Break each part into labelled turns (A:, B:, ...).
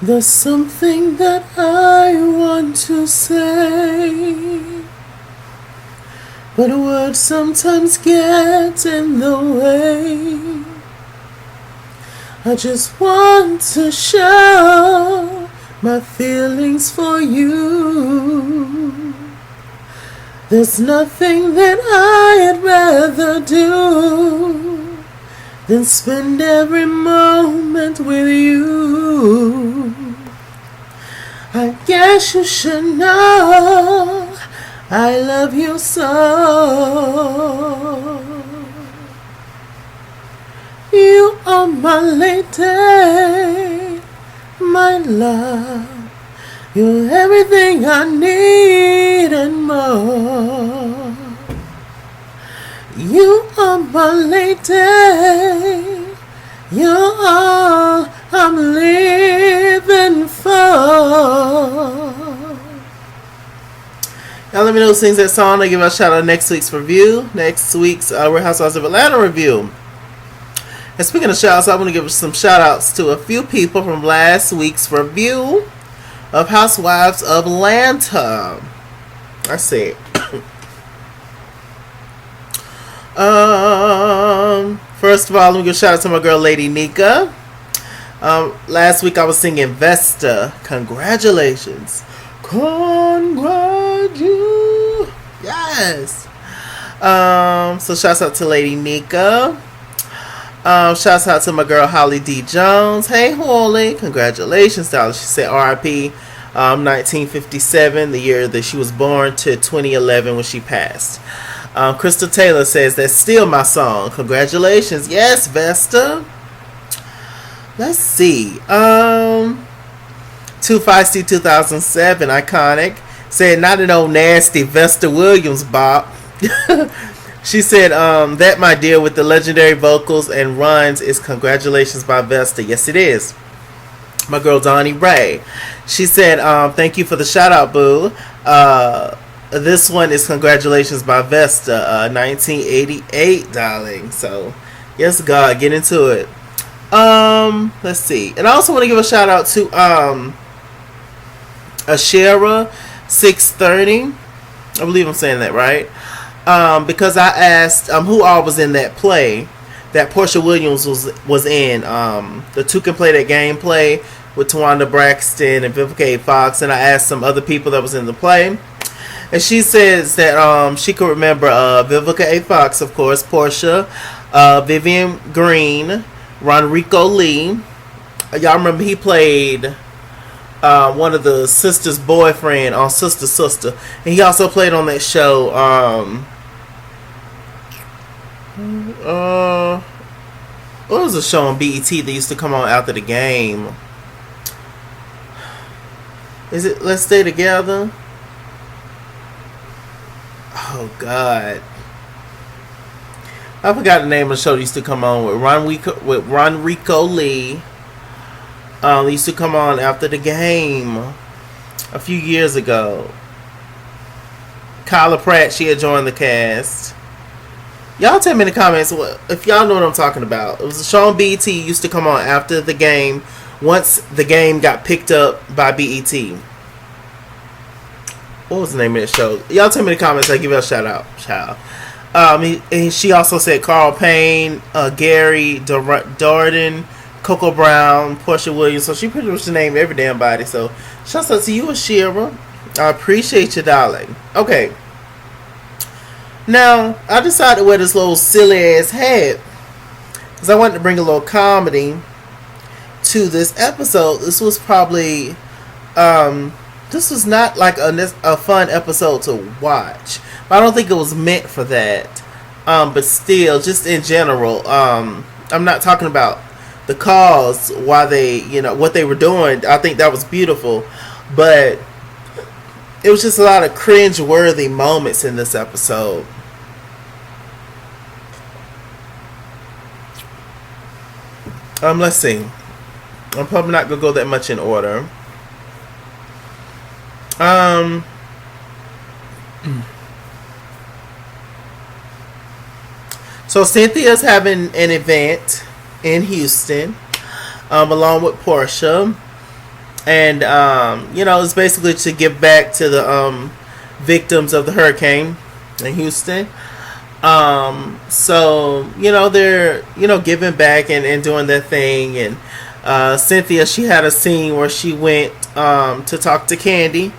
A: There's something that I want to say, but words sometimes get in the way. I just want to show my feelings for you. There's nothing that I'd rather do than spend every moment with you. I guess you should know I love you so. You are my lady, my love. You're everything I need and more. You are my lady. You're all I'm living for. Now let me know who sings that song. I'll give a shout out next week's review. Next week's Real Housewives of Atlanta review. And speaking of shout outs, I want to give some shout outs to a few people from last week's review of Housewives of Atlanta. I see. First of all, let me give a shout out to my girl Lady Nika. Last week I was singing Vesta. Congratulations. Yes. So shouts out to Lady Nika. Shouts out to my girl Holly D. Jones. Hey Holly, congratulations, darling. She said R.I.P. 1957, the year that she was born, to 2011 when she passed. Crystal Taylor says that's still my song. Congratulations. Yes, Vesta. Let's see. Too Feisty 2007, iconic. Said not an old nasty Vesta Williams bop. She said, that, my dear, with the legendary vocals and runs is Congratulations by Vesta. Yes, it is. My girl Donnie Ray. She said, thank you for the shout out, boo. This one is Congratulations by Vesta, 1988, darling. So, yes, God, get into it. Let's see. And I also want to give a shout out to WasHere 630. I believe I'm saying that right. Because I asked who all was in that play that Portia Williams was in. The Two Can Play That Game play with Tawanda Braxton and Vivica A. Fox, and I asked some other people that was in the play, and she says that she could remember Vivica A. Fox, of course, Portia, Vivian Green, Ronrico Lee. Y'all remember he played one of the sister's boyfriend on Sister, and he also played on that show. What was the show on BET that used to come on after the game? Is it Let's Stay Together? Oh God, I forgot the name of the show that used to come on with Ronrico Lee. They used to come on after the game a few years ago. Kyla Pratt, she had joined the cast. Y'all tell me in the comments if y'all know what I'm talking about. It was a show on BET, used to come on after the game, once the game got picked up by BET. What was the name of that show? Y'all tell me in the comments, I'll give you a shout out. She also said Carl Payne, Gary Darden, Coco Brown, Portia Williams. So she pretty much named every damn body. So shouts out to you, WasHere. I appreciate you, darling. Okay. Now, I decided to wear this little silly ass hat because I wanted to bring a little comedy to this episode. This was probably, this was not like a fun episode to watch. I don't think it was meant for that. But still, just in general, I'm not talking about the cause, why they, what they were doing. I think that was beautiful. But it was just a lot of cringe-worthy moments in this episode. Let's see. I'm probably not going to go that much in order. So Cynthia's having an event in Houston, along with Portia. And it's basically to give back to the victims of the hurricane in Houston. So they're giving back and doing their thing. And Cynthia, she had a scene where she went to talk to Candy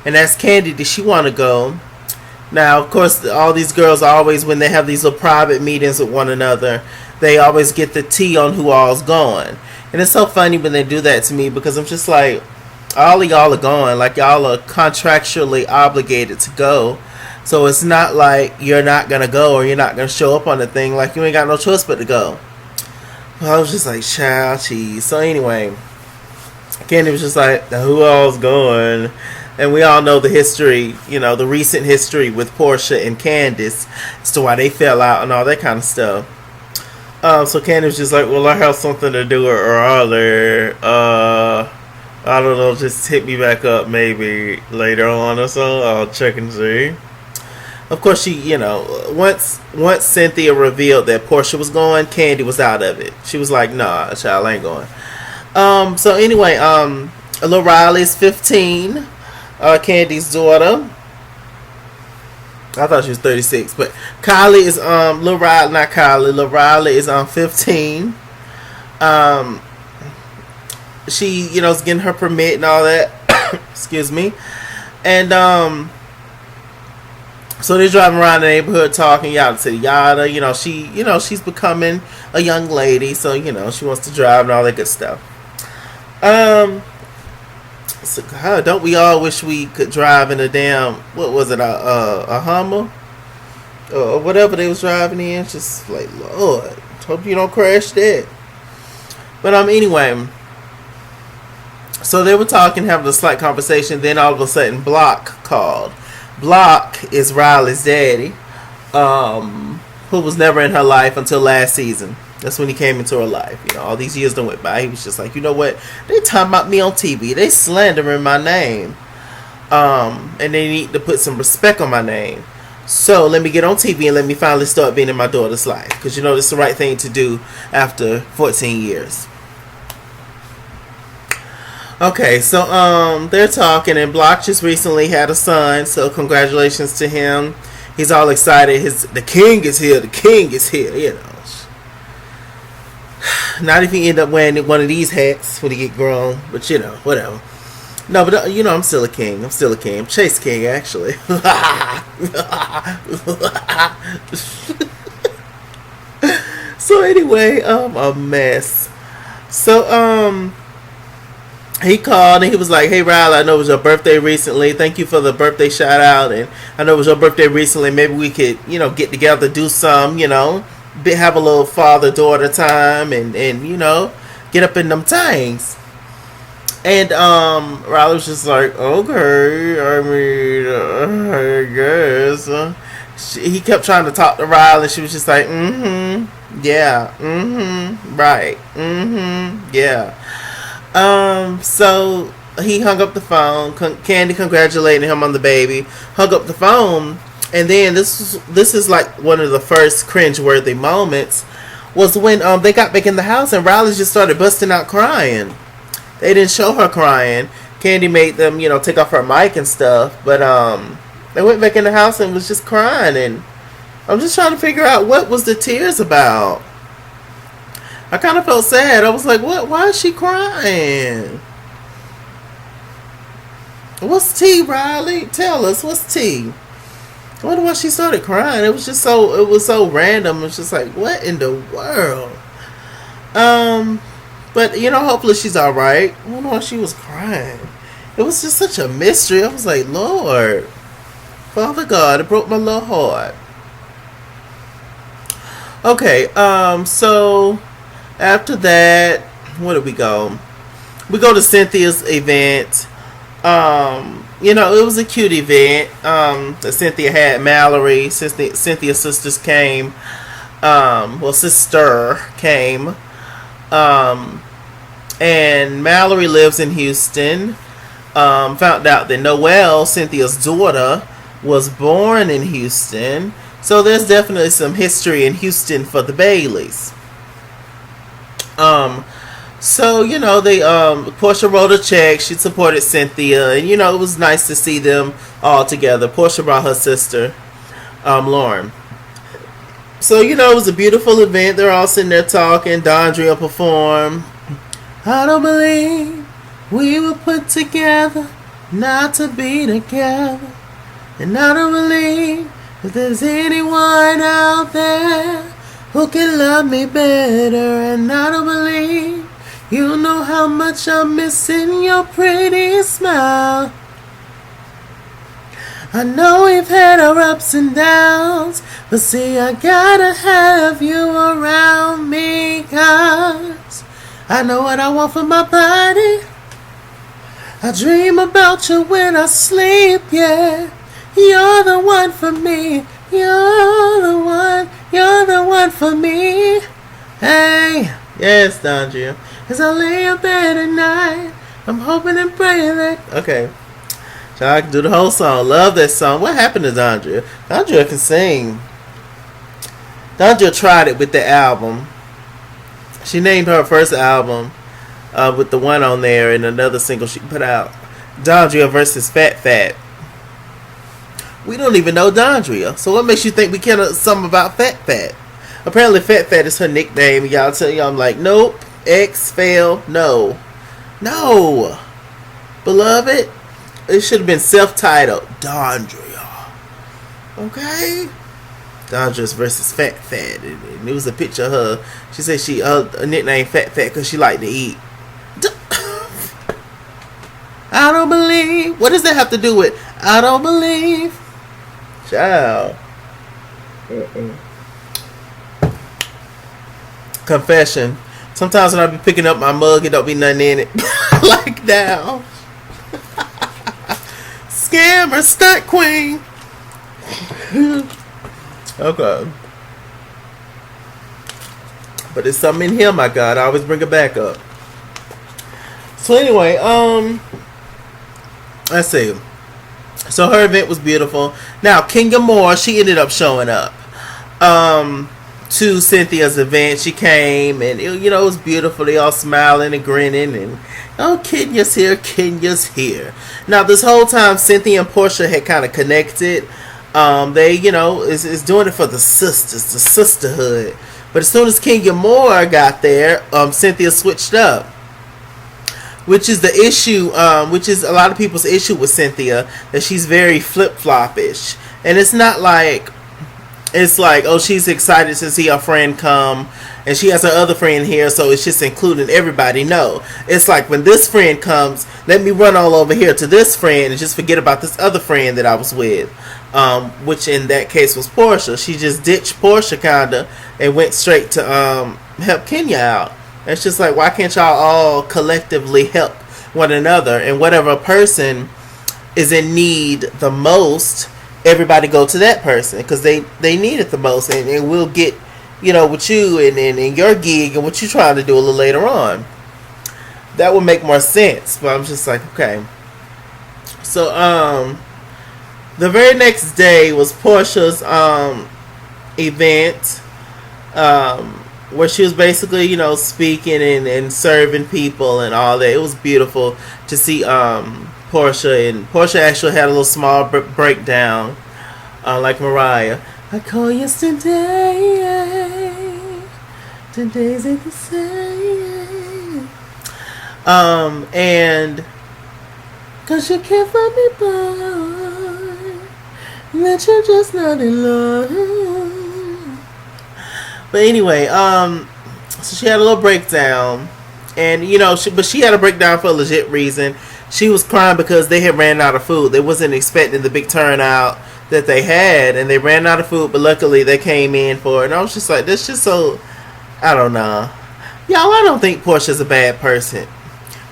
A: and asked Candy, did she want to go? Now, of course, all these girls always, when they have these little private meetings with one another, they always get the tea on who all's going. And it's so funny when they do that to me, because I'm just like, all of y'all are going. Like, y'all are contractually obligated to go. So it's not like you're not going to go or you're not going to show up on the thing. Like, you ain't got no choice but to go. I was just like, child cheese. So anyway, Candy was just like, who all's going? And we all know the history, the recent history with Portia and Candace as to why they fell out and all that kind of stuff. So Candy was just like, well, I have something to do earlier. I don't know, just hit me back up maybe later on or so. I'll check and see. Of course, she, once Cynthia revealed that Portia was going, Candy was out of it. She was like, nah, child, I ain't going. So anyway, Lil Riley's 15. Candy's daughter. I thought she was 36, but Kylie is Lil Riley, not Kylie. Lil Riley is 15. She is getting her permit and all that. Excuse me. And so they're driving around the neighborhood talking yada to yada. She's becoming a young lady, so she wants to drive and all that good stuff. So, don't we all wish we could drive in a damn, what was it, a Hummer or whatever they was driving in? Just like, Lord, hope you don't crash that. But anyway, so they were talking, having a slight conversation. Then all of a sudden, Block called. Block is Riley's daddy, who was never in her life until last season. That's when he came into her life. All these years done went by. He was just like, you know what? They talking about me on TV. They slandering my name. And they need to put some respect on my name. So let me get on TV and let me finally start being in my daughter's life. Because it's the right thing to do after 14 years. Okay, so they're talking, and Block just recently had a son. So congratulations to him. He's all excited. The king is here. The king is here. Not if he end up wearing one of these hats when he get grown, but whatever. No, but I'm still a king. I'm still a king. I'm Chase King, actually. So anyway, a mess. So he called and he was like, hey Riley, I know it was your birthday recently. Thank you for the birthday shout out, and I know it was your birthday recently. Maybe we could get together, do some, have a little father-daughter time and get up in them things. And Riley was just like, okay, I mean, I guess. He kept trying to talk to Riley, and she was just like, yeah, right, yeah. So he hung up the phone. Candy congratulating him on the baby. Hung up the phone. And then this is like one of the first cringeworthy moments was when they got back in the house and Riley just started busting out crying. They didn't show her crying. Candy made them, take off her mic and stuff. But they went back in the house and was just crying. And I'm just trying to figure out what was the tears about. I kind of felt sad. I was like, what? Why is she crying? What's tea, Riley? Tell us, what's tea? I wonder why she started crying. It was so random. It's just like, what in the world? But hopefully she's all right. I don't know why she was crying. It was just such a mystery. I was like, Lord, Father God, it broke my little heart. Okay, so after that, where did we go? We go to Cynthia's event. It was a cute event that Cynthia had. Mallory, Cynthia's sisters came. Sister came. And Mallory lives in Houston. Found out that Noelle, Cynthia's daughter, was born in Houston. So there's definitely some history in Houston for the Baileys. So, they Portia wrote a check. She supported Cynthia, and it was nice to see them all together. Portia brought her sister, Lauren. So, it was a beautiful event. They're all sitting there talking. Dondria performed. I don't believe we were put together not to be together. And I don't believe that there's anyone out there who can love me better. And I don't believe you know how much I'm missing your pretty smile. I know we've had our ups and downs, but see, I gotta have you around me, 'cause I know what I want for my body. I dream about you when I sleep, yeah. You're the one for me. You're the one for me. Hey, yes, Dondria. As I lay in bed at night, I'm hoping and praying that... Okay. So I can do the whole song. Love that song. What happened to Dondria? Dondria can sing. Dondria tried it with the album. She named her first album with the one on there and another single she put out. Dondria versus Fat Fat. We don't even know Dondria. So what makes you think we care something about Fat Fat? Apparently Fat Fat is her nickname. Y'all tell you I'm like, nope. X fail. No. No. Beloved. It should have been self-titled. Dondria. Okay? Dondria versus Fat Fat. And it was a picture of her. She said her nickname Fat Fat because she liked to eat. I don't believe. What does that have to do with I don't believe? Child. Confession. Sometimes when I be picking up my mug, it don't be nothing in it. Like now. Scammer, stunt queen. Okay. But there's something in here, my God. I always bring it back up. So anyway, let's see. So her event was beautiful. Now, Kenya Moore, she ended up showing up to Cynthia's event. She came and, it was beautiful. They all smiling and grinning and, oh, Kenya's here, Kenya's here. Now, this whole time, Cynthia and Portia had kind of connected. They, is doing it for the sisters, the sisterhood. But as soon as Kenya Moore got there, Cynthia switched up. Which is the issue, which is a lot of people's issue with Cynthia, that she's very flip-flop-ish. And it's not like, it's like, oh, she's excited to see her friend come, and she has her other friend here, so it's just including everybody. No. It's like, when this friend comes, let me run all over here to this friend and just forget about this other friend that I was with. Which in that case was Portia. She just ditched Portia, kinda, and went straight to help Kenya out. It's just like, why can't y'all all collectively help one another? And whatever person is in need the most, everybody go to that person because they need it the most. And we'll get, with you and your gig and what you're trying to do a little later on. That would make more sense. But I'm just like, okay. So, the very next day was Portia's event. Where she was basically, speaking and serving people and all that. It was beautiful to see Portia. And Portia actually had a little small breakdown, like Mariah. I call yesterday, today's ain't the same. And, 'cause you can't find me, boy, that you're just not in love. But anyway, so she had a little breakdown, and but she had a breakdown for a legit reason. She was crying because they had ran out of food. They wasn't expecting the big turnout that they had, and they ran out of food. But luckily, they came in for it. And I was just like, this just so, I don't know, y'all. I don't think Portia's a bad person.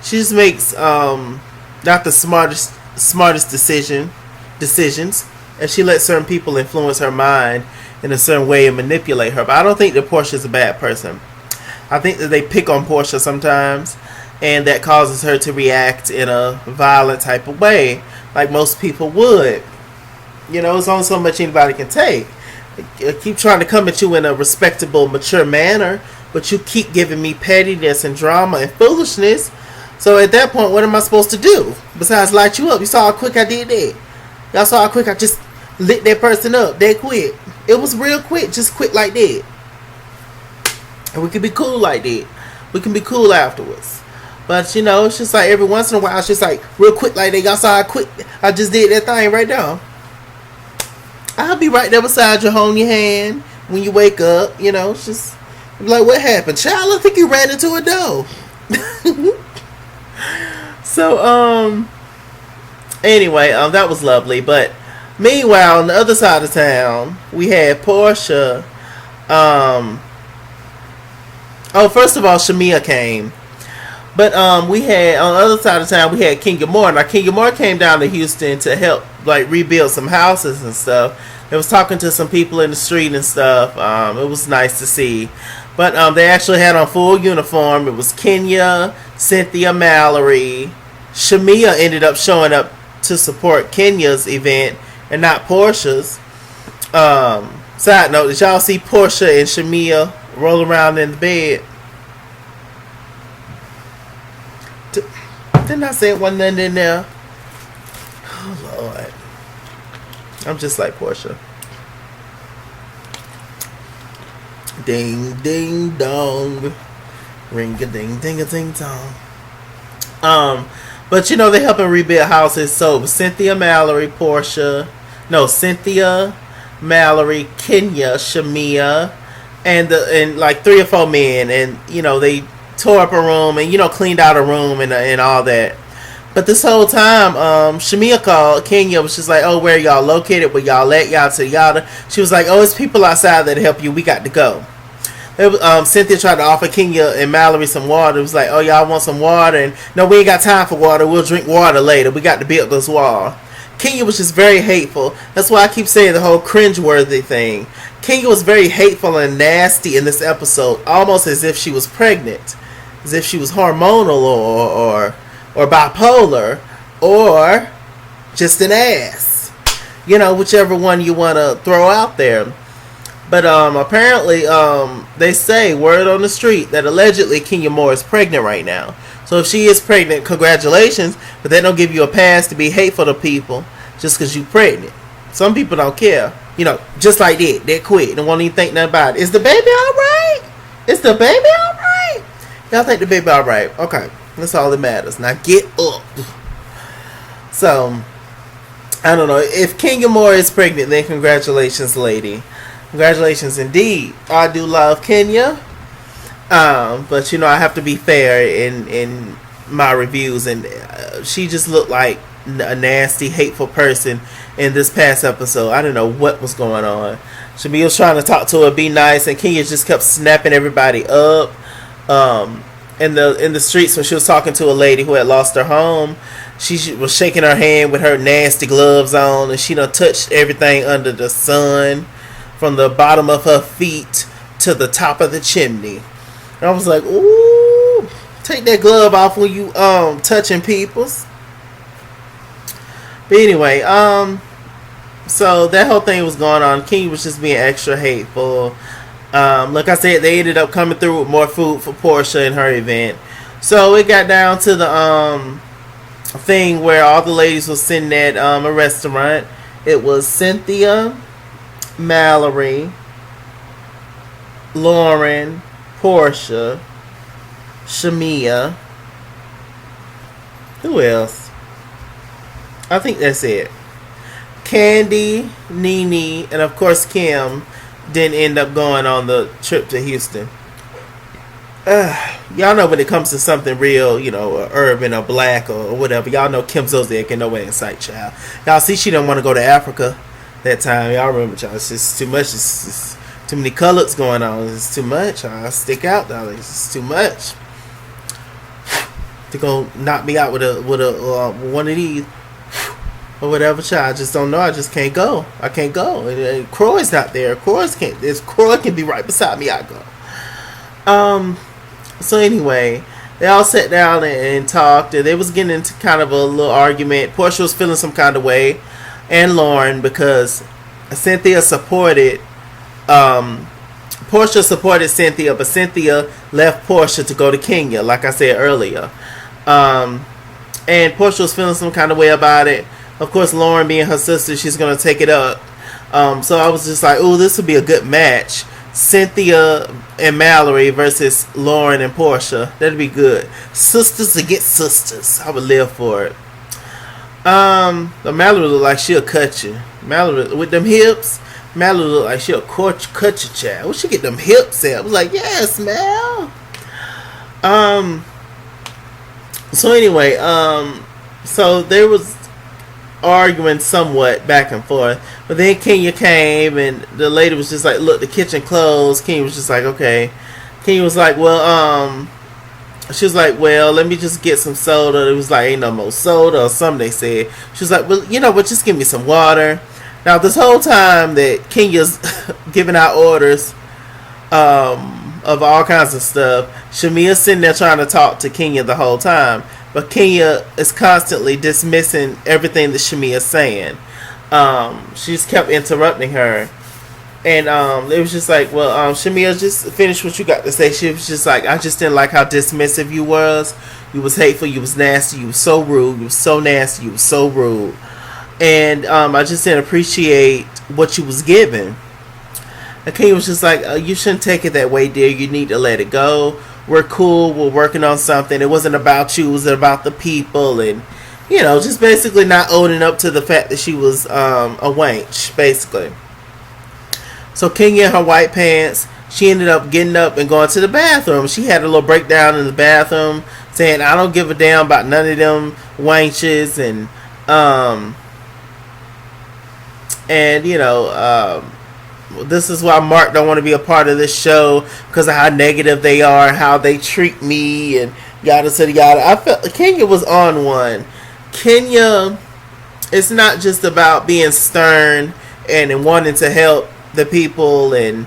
A: She just makes not the smartest decisions, and she lets certain people influence her mind in a certain way and manipulate her. But I don't think that Portia's a bad person. I think that they pick on Portia sometimes, and that causes her to react in a violent type of way, like most people would. It's only so much anybody can take. They keep trying to come at you in a respectable, mature manner, but you keep giving me pettiness and drama and foolishness. So at that point, what am I supposed to do besides light you up? You saw how quick I did that. Y'all saw how quick I just lit that person up that quick. It was real quick, just quick like that. And we can be cool like that. We can be cool afterwards. But, you know, it's just like every once in a while, it's just like real quick like that. Y'all saw how quick I just did that thing right now. I'll be right there beside you, holding your hand when you wake up. You know, it's just like, what happened? Child, I think you ran into a door. So, anyway, that was lovely. But meanwhile, on the other side of town, we had Portia. First of all, Shamia came. But we had, on the other side of town, we had Kenya Moore. Now, Kenya Moore came down to Houston to help, like, rebuild some houses and stuff. They was talking to some people in the street and stuff. It was nice to see. But they actually had on full uniform. It was Kenya, Cynthia, Mallory. Shamia ended up showing up to support Kenya's event and not Portia's. Side note, did y'all see Portia and Shamia roll around in the bed? Didn't I say it wasn't nothing in there? Oh, Lord. I'm just like Portia. Ding, ding, dong. Ring-a-ding, ding-a-ding-dong. But, you know, they helping rebuild houses. So, Cynthia, Mallory, Portia. No, Cynthia, Mallory, Kenya, Shamia, and like 3 or 4 men. And, you know, they tore up a room and, you know, cleaned out a room and all that. But this whole time, Shamia called. Kenya was just like, oh, where y'all located? Where y'all at? Yada, yada. She was like, oh, it's people outside that help you. We got to go. Cynthia tried to offer Kenya and Mallory some water. It was like, oh, y'all want some water? And no, we ain't got time for water. We'll drink water later. We got to build this wall. Kenya was just very hateful. That's why I keep saying the whole cringeworthy thing. Kenya was very hateful and nasty in this episode, almost as if she was pregnant, as if she was hormonal or bipolar, or just an ass. You know, whichever one you want to throw out there. But apparently, they say, word on the street, that allegedly Kenya Moore is pregnant right now. So if she is pregnant, congratulations, but they don't give you a pass to be hateful to people just because you're pregnant. Some people don't care. You know, just like that. They quit and won't even think nothing about it. Is the baby alright? Is the baby alright? Y'all think the baby alright? Okay. That's all that matters. Now get up. So, I don't know. If Kenya Moore is pregnant, then congratulations, lady. Congratulations indeed. I do love Kenya. But, you know, I have to be fair in my reviews. And she just looked like a nasty, hateful person in this past episode. I don't know what was going on. Shamia was trying to talk to her, be nice, and Kenya just kept snapping everybody up. In the streets when she was talking to a lady who had lost her home, she was shaking her hand with her nasty gloves on, and she done touched everything under the sun, from the bottom of her feet to the top of the chimney. And I was like, ooh, take that glove off when you touching people's. But anyway, so that whole thing was going on. King was just being extra hateful. Like I said, they ended up coming through with more food for Portia and her event. So it got down to the thing where all the ladies were sitting at a restaurant. It was Cynthia, Mallory, Lauren, Portia, Shamia. Who else? I think that's it. Candy, Nene, and of course Kim didn't end up going on the trip to Houston. Y'all know when it comes to something real, you know, urban or black or whatever, y'all know Kim Zolciak ain't nowhere in sight, child. Y'all see she didn't want to go to Africa that time. Y'all remember, child. It's just too much. It's just too many colors going on. It's too much. I stick out, darling. It's just too much. They're going to knock me out with a one of these. Or whatever, child. I just don't know. I just can't go. I can't go. And Croy's not there. Croy can be right beside me. I go. So anyway, they all sat down and talked, and they was getting into kind of a little argument. Portia was feeling some kind of way, and Lauren, because Cynthia supported Portia supported Cynthia, but Cynthia left Portia to go to Kenya, like I said earlier. And Portia was feeling some kind of way about it. Of course, Lauren being her sister, she's going to take it up. So I was just like, ooh, this would be a good match. Cynthia and Mallory versus Lauren and Portia. That'd be good. Sisters against sisters. I would live for it. But Mallory look like she'll cut you. Mallory, with them hips, Mallory look like she'll cut your child. Where she get them hips at? I was like, yes, Mal. So anyway, so there was arguing somewhat back and forth, but then Kenya came and the lady was just like, look, the kitchen closed. Kenya was just like, okay. Kenya was like, well, she was like, well, let me just get some soda. It was like, ain't no more soda or something they said. She was like, well, you know what, just give me some water. Now this whole time that Kenya's giving out orders of all kinds of stuff, Shamia's sitting there trying to talk to Kenya the whole time. But Kenya is constantly dismissing everything that Shamia's saying. She's kept interrupting her. And it was just like, well, Shamia, just finish what you got to say. She was just like, I just didn't like how dismissive you was. You was hateful. You was nasty. You was so rude. You was so nasty. You was so rude. And I just didn't appreciate what you was giving. And Kenya was just like, you shouldn't take it that way, dear. You need to let it go. We're cool. We're working on something. It wasn't about you. It was about the people. And, you know, just basically not owning up to the fact that she was a wench, basically. So Kenya in her white pants, she ended up getting up and going to the bathroom. She had a little breakdown in the bathroom saying, I don't give a damn about none of them wenches. And you know, this is why Mark don't want to be a part of this show, because of how negative they are, how they treat me, and yada yada. I felt Kenya was on one. Kenya, it's not just about being stern and wanting to help the people and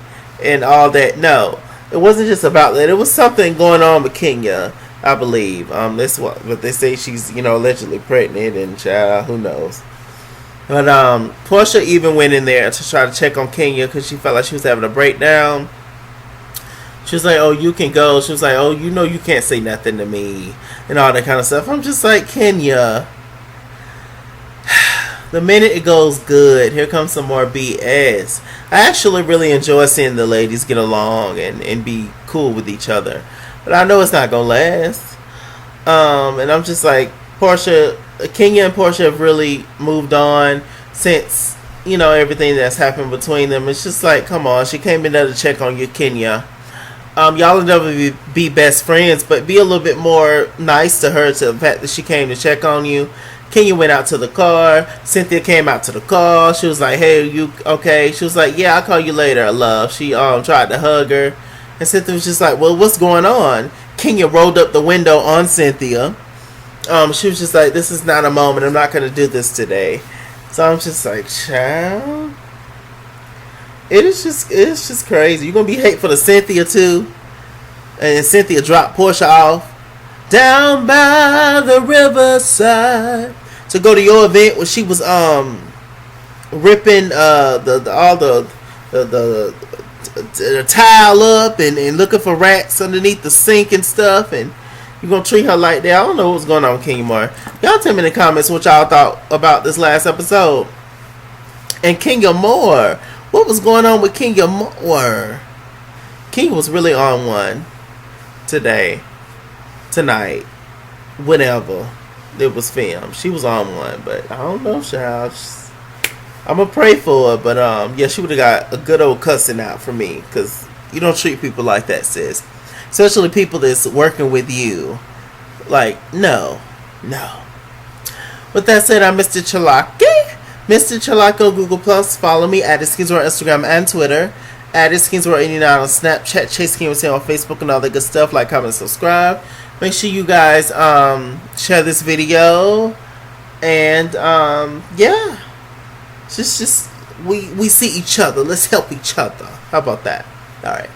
A: all that. No, it wasn't just about that. It was something going on with Kenya, I believe. That's what they say. She's, you know, allegedly pregnant, and child, who knows. But Portia even went in there to try to check on Kenya because she felt like she was having a breakdown. She was like, oh, you can go. She was like, oh, you know you can't say nothing to me, and all that kind of stuff. I'm just like, Kenya, the minute it goes good, here comes some more BS. I actually really enjoy seeing the ladies get along and be cool with each other. But I know it's not going to last. And I'm just like, Portia, Kenya and Portia have really moved on since, you know, everything that's happened between them. It's just like, come on, she came in there to check on you, Kenya. Y'all will never be best friends, but be a little bit more nice to her, to the fact that she came to check on you. Kenya went out to the car. Cynthia came out to the car. She was like, hey, you okay? She was like, yeah, I'll call you later, love. She tried to hug her. And Cynthia was just like, well, what's going on? Kenya rolled up the window on Cynthia. She was just like, this is not a moment. I'm not going to do this today. So I'm just like, child. It's just crazy. You're going to be hateful to Cynthia too. And Cynthia dropped Portia off down by the riverside to go to your event where she was ripping the tile up and looking for rats underneath the sink and stuff, and you're gonna treat her like that. I don't know what's going on with Kenya Moore. Y'all tell me in the comments what y'all thought about this last episode. And Kenya Moore, what was going on with Kenya Moore? Kenya was really on one tonight, whenever it was filmed. She was on one, but I don't know, child. I'm gonna pray for her, but yeah, she would have got a good old cussing out from me, because you don't treat people like that, sis. Especially people that's working with you. Like, no. With that said, I'm Mr. Chalaki. Mr. Chalaki on Google Plus. Follow me at ItsKingsWorld Instagram and Twitter. At ItsKingsWorld89 on Snapchat. Chase King on Facebook and all that good stuff. Like, comment, subscribe. Make sure you guys share this video. And yeah. Just we see each other. Let's help each other. How about that? Alright.